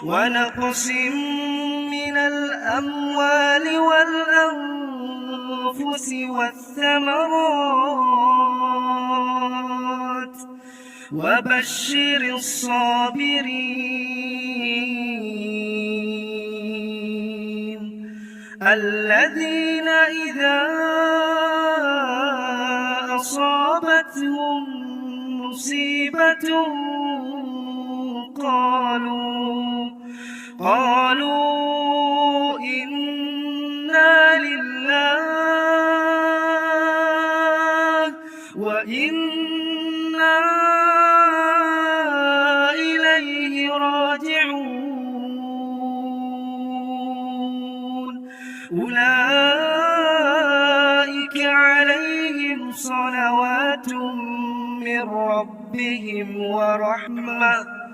ونقص من الأموال والأنفس والثمرات وبشر الصابرين الذين إذا أصابتهم مصيبة قالوا إنا لله وإنا إليه راجعون أولئك عليهم صلوات من ربهم ورحمة